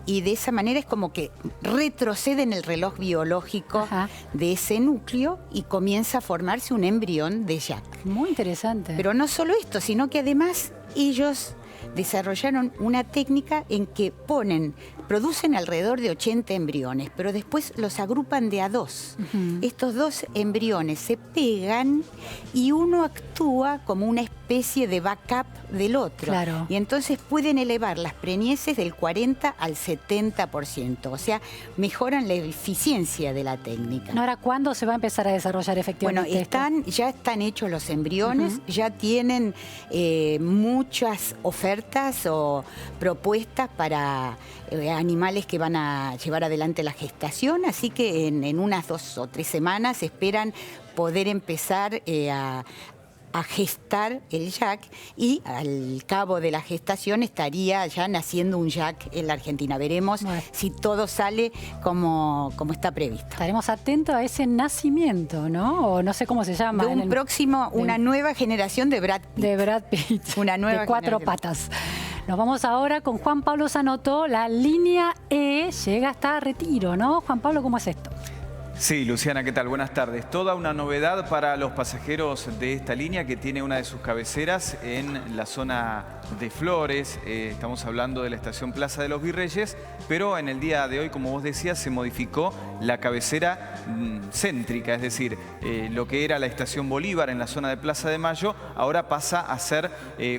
y de esa manera es como que retroceden el reloj biológico Ajá. de ese núcleo y comienza a formarse un embrión de Jack. Muy interesante. Pero no solo esto, sino que además ellos desarrollaron una técnica en que producen alrededor de 80 embriones, pero después los agrupan de a dos. Estos dos embriones se pegan y uno actúa como una especie de backup del otro. Claro. Y entonces pueden elevar las preñeces del 40 al 70%. O sea, mejoran la eficiencia de la técnica. Ahora, ¿cuándo se va a empezar a desarrollar efectivamente Bueno, ya están hechos los embriones, ya tienen muchas ofertas o propuestas para animales que van a llevar adelante la gestación, así que en unas 2 o 3 semanas esperan poder empezar a gestar el Jack y al cabo de la gestación estaría ya naciendo un Jack en la Argentina. Veremos si todo sale como está previsto. Estaremos atentos a ese nacimiento, ¿no? O no sé cómo se llama. Una nueva generación de Brad Pitt. De Brad Pitt. Una nueva de 4 patas. Nos vamos ahora con Juan Pablo Zanotto. La línea E llega hasta Retiro, ¿no? Juan Pablo, ¿cómo es esto? Sí, Luciana, ¿qué tal? Buenas tardes. Toda una novedad para los pasajeros de esta línea que tiene una de sus cabeceras en la zona de Flores. Estamos hablando de la estación Plaza de los Virreyes, pero en el día de hoy, como vos decías, se modificó la cabecera céntrica, es decir, lo que era la estación Bolívar en la zona de Plaza de Mayo, ahora pasa a ser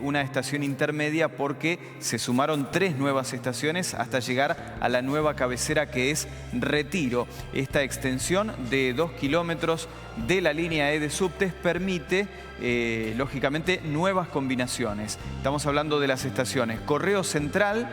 una estación intermedia porque se sumaron 3 nuevas estaciones hasta llegar a la nueva cabecera que es Retiro. Esta extensión de 2 kilómetros de la línea E de subtes permite, lógicamente, nuevas combinaciones. Estamos hablando de las estaciones Correo Central,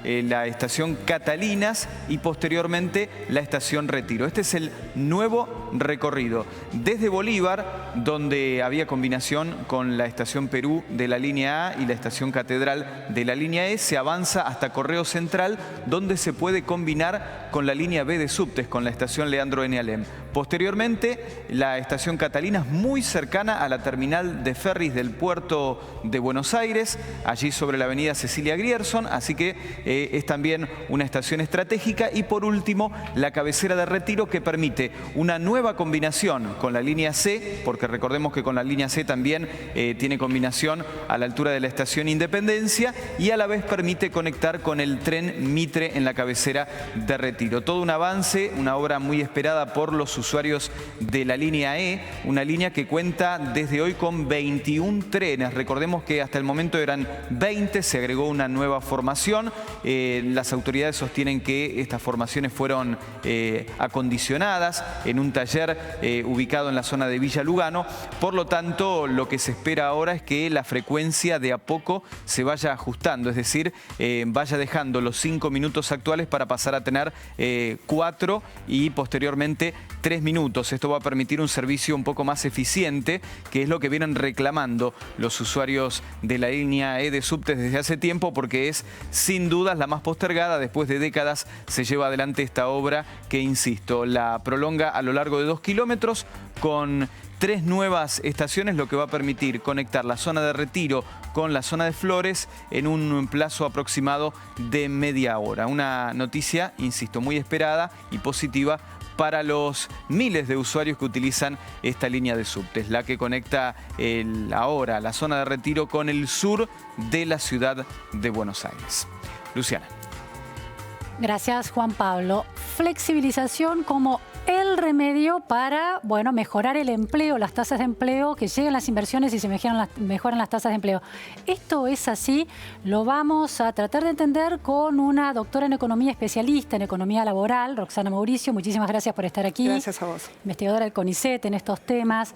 la estación Catalinas y posteriormente la estación Retiro. Este es el nuevo recorrido. Desde Bolívar, donde había combinación con la estación Perú de la línea A y la estación Catedral de la línea E, se avanza hasta Correo Central, donde se puede combinar con la línea B de subtes, con la estación Leandro N. Alem. Posteriormente, la estación Catalinas, muy cercana a la terminal de ferries del puerto de Buenos Aires, allí sobre la avenida Cecilia Grierson, así que es también una estación estratégica. Y por último, la cabecera de Retiro, que permite una nueva combinación con la línea C, porque recordemos que con la línea C también tiene combinación a la altura de la estación Independencia, y a la vez permite conectar con el tren Mitre en la cabecera de Retiro. Todo un avance, una obra muy esperada por los usuarios de la línea E, una línea que cuenta desde hoy con 21 trenes. Recordemos que hasta el momento eran 20, se agregó una nueva formación. Las autoridades sostienen que estas formaciones fueron acondicionadas en un taller ubicado en la zona de Villa Lugano. Por lo tanto, lo que se espera ahora es que la frecuencia de a poco se vaya ajustando, es decir, vaya dejando los 5 minutos actuales para pasar a tener 4 y posteriormente 3 minutos. Esto va a permitir un servicio un poco más eficiente, que es lo que vienen reclamando los usuarios de la línea E de subtes desde hace tiempo, porque es sin dudas la más postergada. Después de décadas se lleva adelante esta obra que, insisto, la prolonga a lo largo de 2 kilómetros con 3 nuevas estaciones, lo que va a permitir conectar la zona de Retiro con la zona de Flores en un plazo aproximado de media hora. Una noticia, insisto, muy esperada y positiva para los miles de usuarios que utilizan esta línea de subtes, la que conecta ahora la zona de Retiro con el sur de la ciudad de Buenos Aires. Luciana. Gracias, Juan Pablo. Flexibilización como el remedio para, bueno, mejorar el empleo, las tasas de empleo, que lleguen las inversiones y se mejoran las tasas de empleo. Esto es así, lo vamos a tratar de entender con una doctora en economía, especialista en economía laboral, Roxana Mauricio. Muchísimas gracias por estar aquí. Gracias a vos. Investigadora del CONICET en estos temas.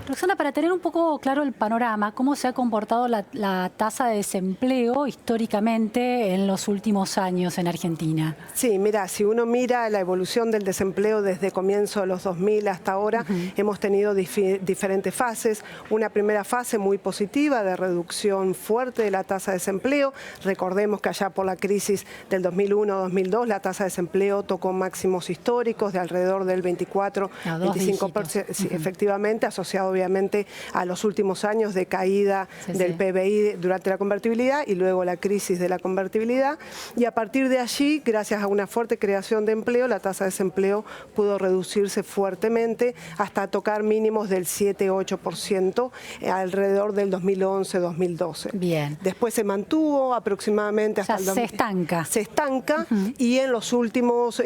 Roxana, para tener un poco claro el panorama, ¿cómo se ha comportado la tasa de desempleo históricamente en los últimos años en Argentina? Sí, mira, si uno mira la evolución del desempleo desde comienzos comienzo de los 2000 hasta ahora, hemos tenido diferentes fases. Una primera fase muy positiva de reducción fuerte de la tasa de desempleo. Recordemos que allá por la crisis del 2001-2002 la tasa de desempleo tocó máximos históricos de alrededor del 24-25%, sí, efectivamente, asociado obviamente a los últimos años de caída del PBI durante la convertibilidad y luego la crisis de la convertibilidad. Y a partir de allí, gracias a una fuerte creación de empleo, la tasa de desempleo pudo reducirse fuertemente hasta tocar mínimos del 7-8% alrededor del 2011-2012. Bien. Después se mantuvo aproximadamente hasta el... Se estanca. Se estanca y en los últimos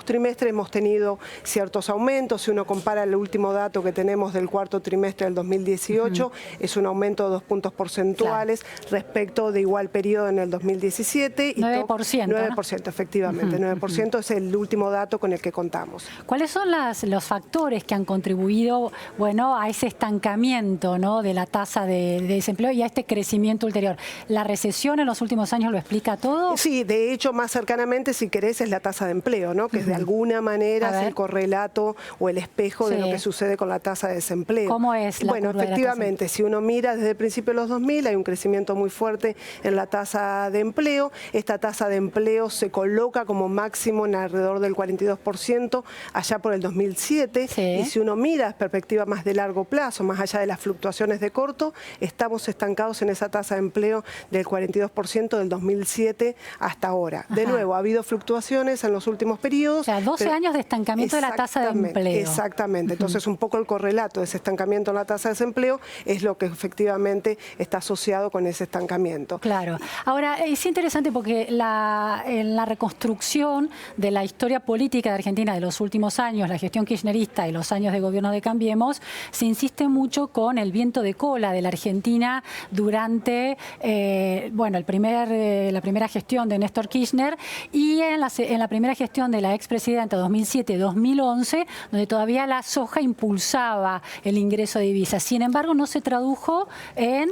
trimestres hemos tenido ciertos aumentos. Si uno compara el último dato que tenemos del cuarto trimestre del 2018, es un aumento de 2 puntos porcentuales respecto de igual periodo en el 2017. 9%. 9%, efectivamente. 9% es el último dato con el que contamos. ¿Cuáles son los factores que han contribuido, bueno, a ese estancamiento, ¿no?, de la tasa de desempleo y a este crecimiento ulterior? ¿La recesión en los últimos años lo explica todo? Sí, de hecho, más cercanamente, si querés, es la tasa de empleo, ¿no?, que de alguna manera es el correlato o el espejo de lo que sucede con la tasa de desempleo. ¿Cómo es la curva efectivamente, si uno mira desde el principio de los 2000, hay un crecimiento muy fuerte en la tasa de empleo. Esta tasa de empleo se coloca como máximo en alrededor del 42% allá por el 2007. Y si uno mira en perspectiva más de largo plazo, más allá de las fluctuaciones de corto, estamos estancados en esa tasa de empleo del 42% del 2007 hasta ahora. De nuevo, ha habido fluctuaciones en los últimos periodos. O sea, 12 años de estancamiento de la tasa de empleo. Exactamente. Entonces, un poco el correlato de ese estancamiento en la tasa de desempleo es lo que efectivamente está asociado con ese estancamiento. Claro. Ahora, es interesante porque en la reconstrucción de la historia política de Argentina de los últimos años, la gestión kirchnerista y los años de gobierno de Cambiemos, se insiste mucho con el viento de cola de la Argentina durante bueno, la primera gestión de Néstor Kirchner y en la primera gestión de la expresidenta 2007-2011, donde todavía la soja impulsaba el ingreso de divisas. Sin embargo, no se tradujo en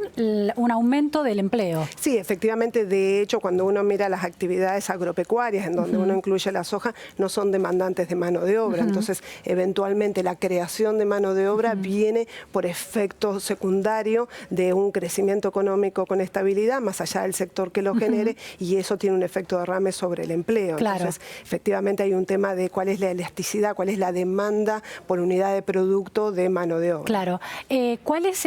un aumento del empleo. Sí, efectivamente, de hecho, cuando uno mira las actividades agropecuarias, en donde uno incluye la soja, no son demandantes de mano de obra. Entonces, eventualmente, la creación de mano de obra viene por efecto secundario de un crecimiento económico con estabilidad, más allá del sector que lo genere, y eso tiene un efecto derrame sobre el empleo. Claro. Entonces, efectivamente, hay un tema de cuál es la elasticidad, cuál es la demanda por unidad de producto de mano de obra. Claro. ¿Cuál es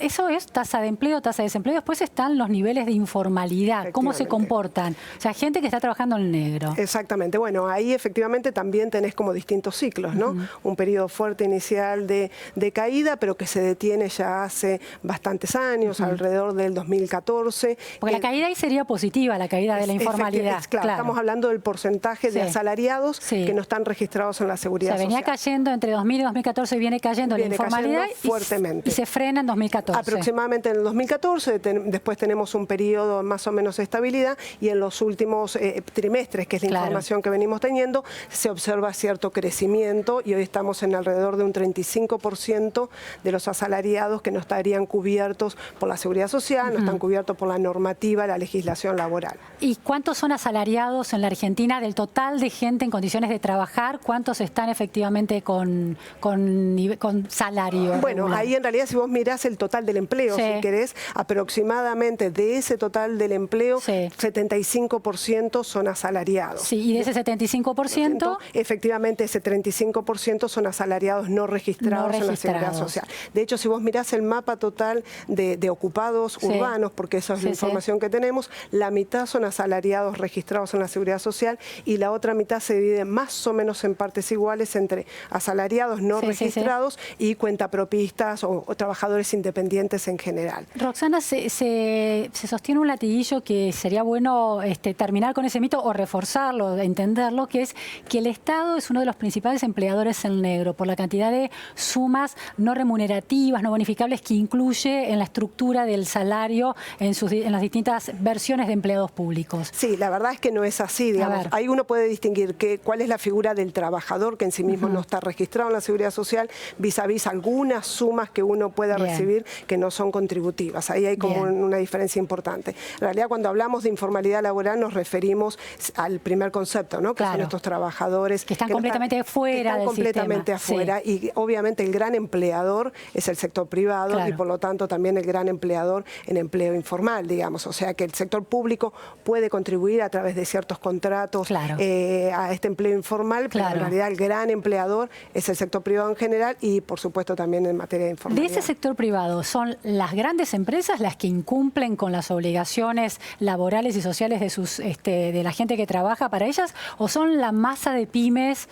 eso es tasa de empleo, tasa de desempleo? Después están los niveles de informalidad. ¿Cómo se comportan? O sea, gente que está trabajando en negro. Exactamente. Bueno, ahí efectivamente también tenés como distintos ciclos, ¿no? Un periodo fuerte inicial de caída, pero que se detiene ya hace bastantes años, alrededor del 2014. Porque la caída ahí sería positiva, la caída de la informalidad. Claro, estamos hablando del porcentaje de asalariados que no están registrados en la seguridad social. Venía cayendo entre 2000 y 2014, viene cayendo la informalidad fuertemente. Y se frena en 2014. Aproximadamente en el 2014, después tenemos un periodo más o menos de estabilidad y en los últimos trimestres, que es la información que venimos teniendo, se observa cierto crecimiento y hoy estamos en alrededor de un 35% de los asalariados que no estarían cubiertos por la seguridad social, no están cubiertos por la normativa, la legislación laboral. ¿Y cuántos son asalariados en la Argentina del total de gente en condiciones de trabajar? ¿Cuántos están efectivamente con salario? Bueno, ahí en realidad si vos mirás el total del empleo, si querés, aproximadamente de ese total del empleo, 75% son asalariados. Sí, y de ese 75%... Efectivamente, ese 35% son asalariados no registrados en la seguridad social. De hecho, si vos mirás el mapa total de ocupados urbanos, porque esa es la información que tenemos, la mitad son asalariados registrados en la seguridad social y la otra mitad se divide más o menos en partes iguales entre asalariados no registrados y cuentapropistas o trabajadores independientes en general. Roxana, se sostiene un latiguillo que sería bueno terminar con ese mito o reforzarlo, entenderlo, que es que el Estado es uno de los principales empleadores en negro por la cantidad de sumas no remunerativas, no bonificables que incluye en la estructura del salario en las distintas versiones de empleados públicos. Sí, la verdad es que no es así, digamos. Ahí uno puede distinguir cuál es la figura del trabajador que en sí mismo no está registrado en la seguridad social vis a vis algunas sumas que uno pueda recibir que no son contributivas. Ahí hay como una diferencia importante. En realidad, cuando hablamos de informalidad laboral nos referimos al primer concepto, ¿no? Que son estos trabajadores sectores que están completamente fuera del completamente sistema. afuera. Sí. Y obviamente el gran empleador es el sector privado, claro, y por lo tanto también el gran empleador en empleo informal, digamos. O sea que el sector público puede contribuir a través de ciertos contratos claro, a este empleo informal, pero claro, en realidad el gran empleador es el sector privado en general y por supuesto también en materia de informalidad. De ese sector privado, ¿son las grandes empresas las que incumplen con las obligaciones laborales y sociales de sus de la gente que trabaja para ellas, o son la masa de pymes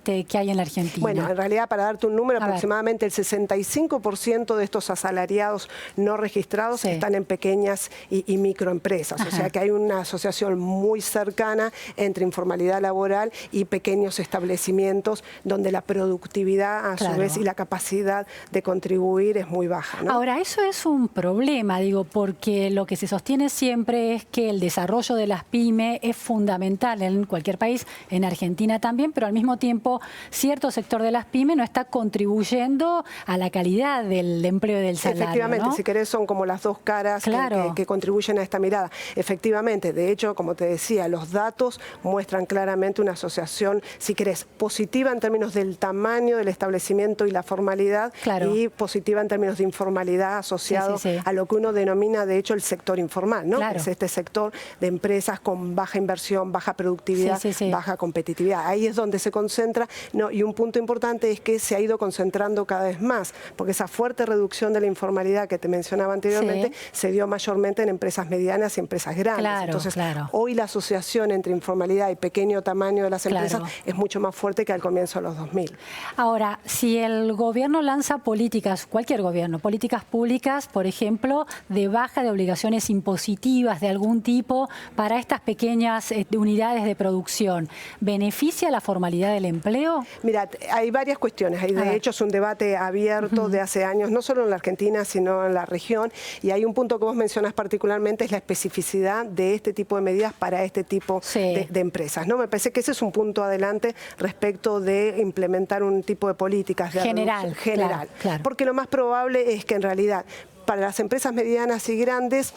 que hay en la Argentina? Bueno, en realidad, para darte un número, A aproximadamente el 65% de estos asalariados no registrados sí, están en pequeñas y microempresas. ajá, O sea que hay una asociación muy cercana entre informalidad laboral y pequeños establecimientos donde la productividad a claro, su vez y la capacidad de contribuir es muy baja, ¿no? Ahora, eso es un problema, digo, porque lo que se sostiene siempre es que el desarrollo de las pymes es fundamental en cualquier país, en Argentina también, pero al mismo tiempo cierto sector de las pymes no está contribuyendo a la calidad del empleo y del salario, Efectivamente, ¿no? si querés, son como las dos caras claro, que contribuyen a esta mirada. Efectivamente, de hecho, como te decía, los datos muestran claramente una asociación, si querés, positiva en términos del tamaño del establecimiento y la formalidad, claro, y positiva en términos de informalidad asociado sí, sí, sí, a lo que uno denomina, de hecho, el sector informal, ¿no? claro, Que es este sector de empresas con baja inversión, baja productividad, sí, sí, sí, baja competitividad. Ahí es donde se concentra, ¿no? Y un punto importante es que se ha ido concentrando cada vez más, porque esa fuerte reducción de la informalidad que te mencionaba anteriormente sí, se dio mayormente en empresas medianas y empresas grandes. claro, Entonces, claro, hoy la asociación entre informalidad y pequeño tamaño de las empresas claro, es mucho más fuerte que al comienzo de los 2000. Ahora, si el gobierno lanza políticas, cualquier gobierno, políticas públicas, por ejemplo, de baja de obligaciones impositivas de algún tipo para estas pequeñas unidades de producción, ¿beneficia la formalidad del empleo? Mira, hay varias cuestiones. De hecho, es un debate abierto de hace años, no solo en la Argentina, sino en la región. Y hay un punto que vos mencionás particularmente, es la especificidad de este tipo de medidas para este tipo de empresas, ¿no? Me parece que ese es un punto adelante respecto de implementar un tipo de políticas de general. General. Claro. Porque lo más probable es que en realidad para las empresas medianas y grandes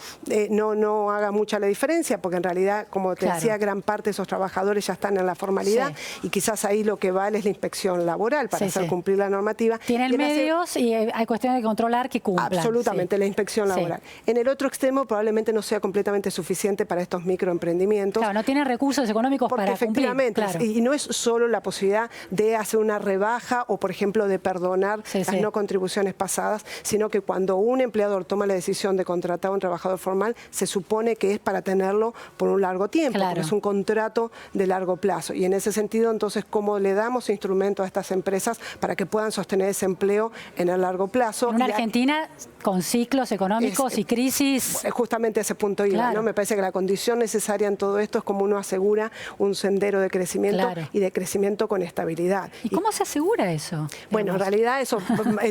no haga mucha la diferencia, porque en realidad, como te decía, gran parte de esos trabajadores ya están en la formalidad, y quizás ahí lo que vale es la inspección laboral para hacer cumplir la normativa. Tienen medios y hay cuestiones de controlar que cumplan. Absolutamente, la inspección laboral. En el otro extremo probablemente no sea completamente suficiente para estos microemprendimientos. Claro, no tienen recursos económicos para efectivamente, cumplir. Y no es solo la posibilidad de hacer una rebaja o, por ejemplo, de perdonar las no contribuciones pasadas, sino que cuando un empleador toma la decisión de contratar a un trabajador formal, se supone que es para tenerlo por un largo tiempo, porque es un contrato de largo plazo. Y en ese sentido, entonces, ¿cómo le damos instrumentos a estas empresas para que puedan sostener ese empleo en el largo plazo? En una Argentina con ciclos económicos y crisis. Justamente a ese punto iba, ¿no? Me parece que la condición necesaria en todo esto es como uno asegura un sendero de crecimiento y de crecimiento con estabilidad. ¿Y cómo se asegura eso? Bueno, en realidad eso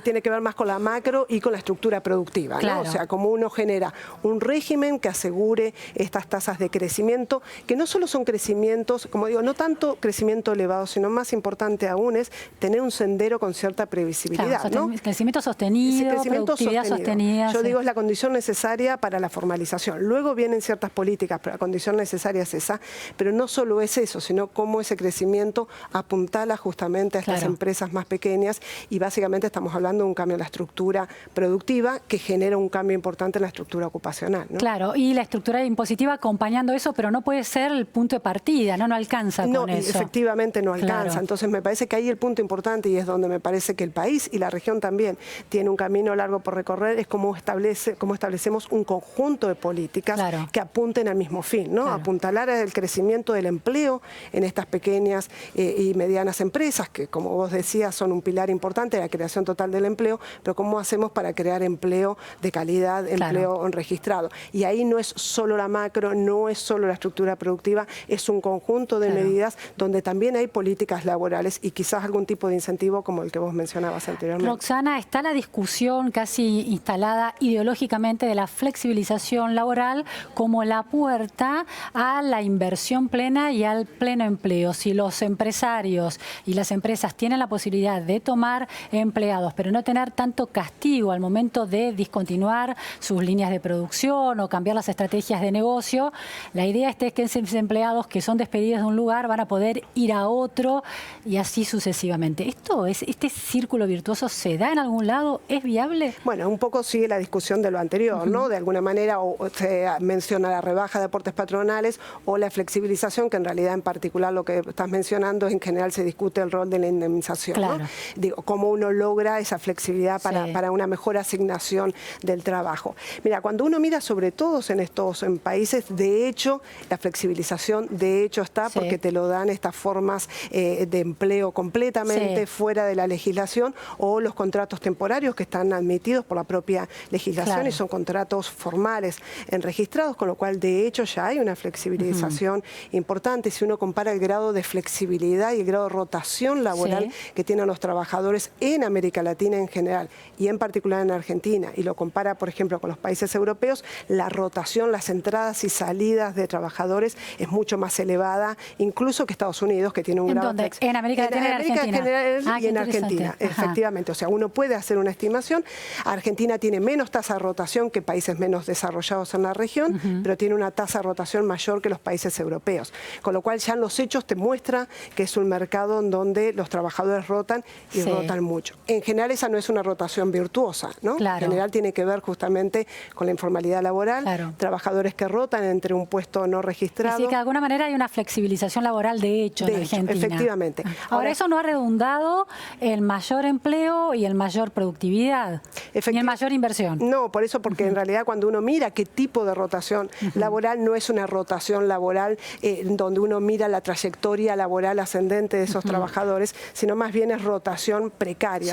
tiene que ver más con la macro y con la estructura productiva, ¿no? O sea, como uno genera un régimen que asegure estas tasas de crecimiento, que no solo son crecimientos, como digo, no tanto crecimiento elevado, sino más importante aún es tener un sendero con cierta previsibilidad, ¿no? Crecimiento sostenido, productividad sostenida. Yo digo, es la condición necesaria para la formalización. Luego vienen ciertas políticas, pero la condición necesaria es esa. Pero no solo es eso, sino cómo ese crecimiento apuntala justamente a estas empresas más pequeñas, y básicamente estamos hablando de un cambio en la estructura productiva que genera un cambio importante en la estructura ocupacional, ¿no? Claro, y la estructura impositiva acompañando eso, pero no puede ser el punto de partida, no alcanza con eso. Efectivamente no alcanza. Entonces me parece que ahí el punto importante, y es donde me parece que el país y la región también tiene un camino largo por recorrer, es cómo establecemos un conjunto de políticas que apunten al mismo fin, ¿no? Apuntalar el crecimiento del empleo en estas pequeñas y medianas empresas, que como vos decías son un pilar importante de la creación total del empleo, pero cómo hacemos para crear empleo de calidad, empleo registrado. Y ahí no es solo la macro, no es solo la estructura productiva, es un conjunto de medidas donde también hay políticas laborales y quizás algún tipo de incentivo como el que vos mencionabas anteriormente. Roxana, está la discusión casi instalada ideológicamente de la flexibilización laboral como la puerta a la inversión plena y al pleno empleo. Si los empresarios y las empresas tienen la posibilidad de tomar empleados, pero no tener tanto castigo al momento de discontinuar sus líneas de producción o cambiar las estrategias de negocio, la idea es que esos empleados que son despedidos de un lugar van a poder ir a otro y así sucesivamente. ¿Este círculo virtuoso se da en algún lado? ¿Es viable? Bueno, un poco sigue la discusión de lo anterior, ¿no? De alguna manera se menciona la rebaja de aportes patronales o la flexibilización, que en realidad en particular lo que estás mencionando, en general se discute el rol de la indemnización, claro. ¿no? Digo, cómo uno logra esa flexibilidad para una mejor asignación del trabajo. Mira, cuando uno mira sobre todo en países, de hecho, la flexibilización de hecho está porque te lo dan estas formas de empleo completamente fuera de la legislación o los contratos temporarios que están admitidos por la propia legislación y son contratos formales registrados, con lo cual de hecho ya hay una flexibilización importante. Si uno compara el grado de flexibilidad y el grado de rotación laboral que tienen los trabajadores en América Latina en general y en particular en Argentina, y lo compara por ejemplo con los países europeos, la rotación, las entradas y salidas de trabajadores es mucho más elevada, incluso que Estados Unidos, que tiene un grado de ¿En América Latina y Argentina? Y en Argentina, efectivamente. O sea, uno puede hacer una estimación. Argentina tiene menos tasa de rotación que países menos desarrollados en la región, pero tiene una tasa de rotación mayor que los países europeos. Con lo cual ya en los hechos te muestra que es un mercado en donde los trabajadores rotan y rotan mucho. En general esa no es una rotación virtuosa, ¿no? Claro. En general tiene que ver justamente con la informalidad laboral, trabajadores que rotan entre un puesto no registrado. Así que de alguna manera hay una flexibilización laboral de hecho en Argentina. Efectivamente. Ahora, ¿eso no ha redundado en mayor empleo y en mayor productividad? Ni en mayor inversión. No, por eso, porque en realidad cuando uno mira qué tipo de rotación laboral, no es una rotación laboral donde uno mira la trayectoria laboral ascendente de esos trabajadores, sino más bien es rotación precaria.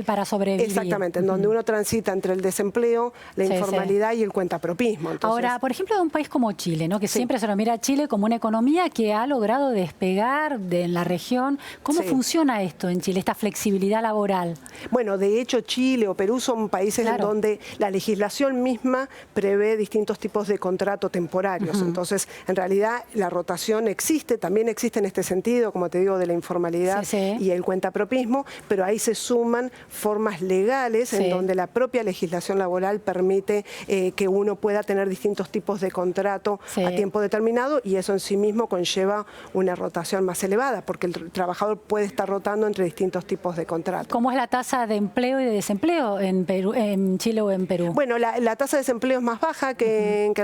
Para sobrevivir. Exactamente, en donde uno transita entre el desempleo, la informalidad y el cuentapropismo. Entonces, ahora, por ejemplo, de un país como Chile, ¿no? Que siempre se lo mira a Chile como una economía que ha logrado despegar en la región. ¿Cómo funciona esto en Chile, esta flexibilidad laboral? Bueno, de hecho Chile o Perú son países en donde la legislación misma prevé distintos tipos de contrato temporarios. Entonces, en realidad la rotación existe, también existe en este sentido, como te digo, de la informalidad y el cuentapropismo, pero ahí se suman formas legales en donde la propia legislación laboral permite que uno pueda tener distintos tipos de contrato a tiempo determinado, y eso en sí mismo conlleva una rotación más elevada, porque el trabajador puede estar rotando entre distintos tipos de contratos. ¿Cómo es la tasa de empleo y de desempleo en Chile o en Perú? Bueno, la tasa de desempleo es más baja que en la